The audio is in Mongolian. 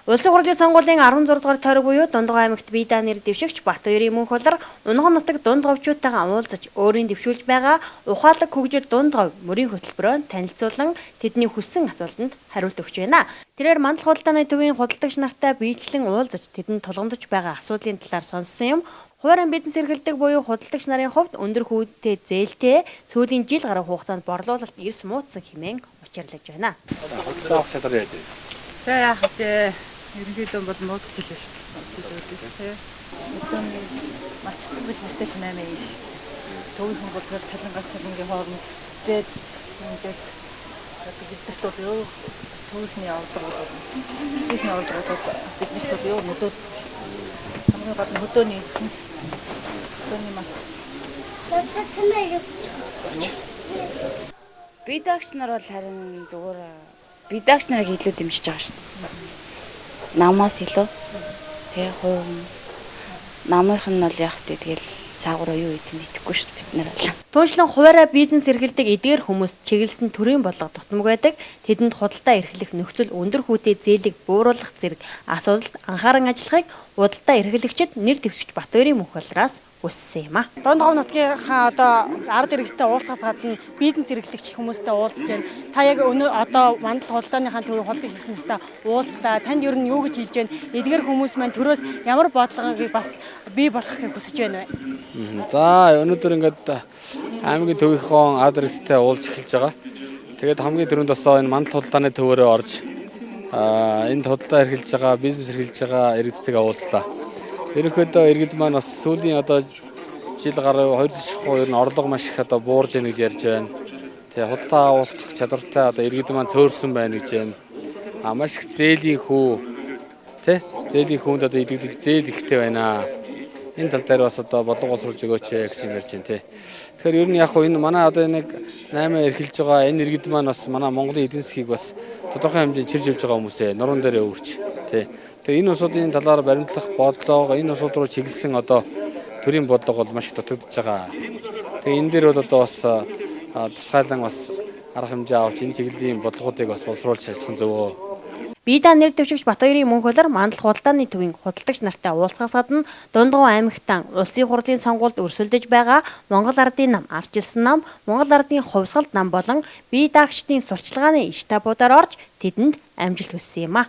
Улсын хурлын сонгуулийн 16 дугаар тойрог буюу Дундгой аймагт бие даанаар дэвшигч Батбаярын мөнх болор Унган нутаг дунд говьчуудтайгаа уулзаж өөрийн дэвшүүлж байгаа ухаалаг хөгжил дунд говь мөрийн хөтөлбөрөөр танилцуулан тэдний хүссэн асуултанд хариулт өгч байна. Тэрээр мандал худалдааны төвийн худалдагч нартай биечлэн уулзаж тэдэнд тулгамдж байгаа асуудлын талаар сонссон юм. Хуваарийн бизнес эрхэлдэг буюу худалдагч нарын хувьд өндөр хүүтэй зээлтэй сүүлийн жил гаруй хугацаанд борлуулалт эрс муудсан хэмээн учирлаж байна. Худалдаа авах шалгар яаж вэ? За яах вэ? Ерөнхийдөө бол муудчихлаа шүү дээ. Өдөөний малчдаг бизнестэй ч 8 ээ шүү дээ. Төвийн болгоод цалингаас цалингийн хооронд зээл ингээл бидэрт бол юу төвийнхний авалга бол сүүхний авалга бол биднэрт бол юу мөдөл хамгийн гол нь хөдөөний малчдаг. Бидагч нар бол харин зүгээр бидагч нарыг илүү дэмжиж байгаа шүү дээ. Намаас илүү тэгээ хувь хүмүүс намынх нь бол яг тэ тэгэл цаагаараа юу гэдэг мэдэхгүй шүү дээ бид нар бол. Түүнчлэн хуваараа бизнес эрхэлдэг эдгээр хүмүүс чиглэсэн төрийн бодлого дутмаг байдаг. Тэдэнд худалдаа эрхлэх нөхцөл өндөр хүүтэй зээлийг бууруулах зэрэг асуудалд анхааран ажиллахыг худалдаа эрхлэгчид нэр дэвшигч Батбаярын мөнх болроос хүссэн юм а. Дундгой нутгийнхаа одоо ард иргэдтэй уулзахаас гадна бизнес эрхлэгч хүмүүстэй уулзж байна. Та яг өнөө одоо мандал худалдааныхаа төвийн худалдаж хийсэн нартай уулзлаа. Танд ер нь юу гэж хэлж байна? Эдгээр хүмүүс маань төрөөс ямар бодлогыг бас бий болгохыг хүсэж байна вэ? За өнөөдөр ингээд аймгийн төвийнхөө ард иргэдтэй уулзах эхэлж байгаа. Тэгээд хамгийн түрүүнд бас энэ мандал худалдааны төвөөрөө орж энэ худалдаа эрхэлж байгаа, бизнес эрхэлж байгаа иргэдтэйгээ уулзлаа. Ерөнхийдөө иргэд маань бас сүүлийн одоо жил гаруй 2 жил ер нь орлого маш их одоо буурж ийн гэж ярьж байна. Тэгээ худалдаа авалтах чадвартай одоо иргэд маань цөөрсөн байна гэж байна. Маш их зээлийн хүү зээлийн хүүнд одоо идэгдэж зээл ихтэй байна. Энэ тал дээр бас одоо бодлого боловсруулж өгөөч гэсэн юм ярьж байна тий. Тэгэхээр ер нь яг хөө энэ манай одоо нэг 8 эрхэлж байгаа энэ иргэд маань бас манай Монголын эдийн засгийг бас тодорхой хэмжээнд чирж явж байгаа хүмүүсээ нуруунд дээр өгч тий. Тэгээ энэ усуудын талаар баримтлах бодлого энэ усууд руу чиглэсэн одоо төрийн бодлого бол маш их дутагдж байгаа. Тэгээ энэ дээр бол одоо бас тусгайлан бас арга хэмжээ авч энэ чиглэлийн бодлогоодыг бас боловсруулж ажиллах нь зөвөө. Бие даан нэр дэвшигч Батбаярын мөнх болор мандал худалдааны төвийн худалдагч нартай уулзахаас гадна Дундгой аймагтан улсын хурлын сонгуульд өрсөлдөж байгаа Монгол Ардын нам, Арчилсан нам, Монгол Ардын хувьсгалт нам болон бие даагчдын сурчлагын штабуудаар орж тэдэнд амжилт хүссэн юм а.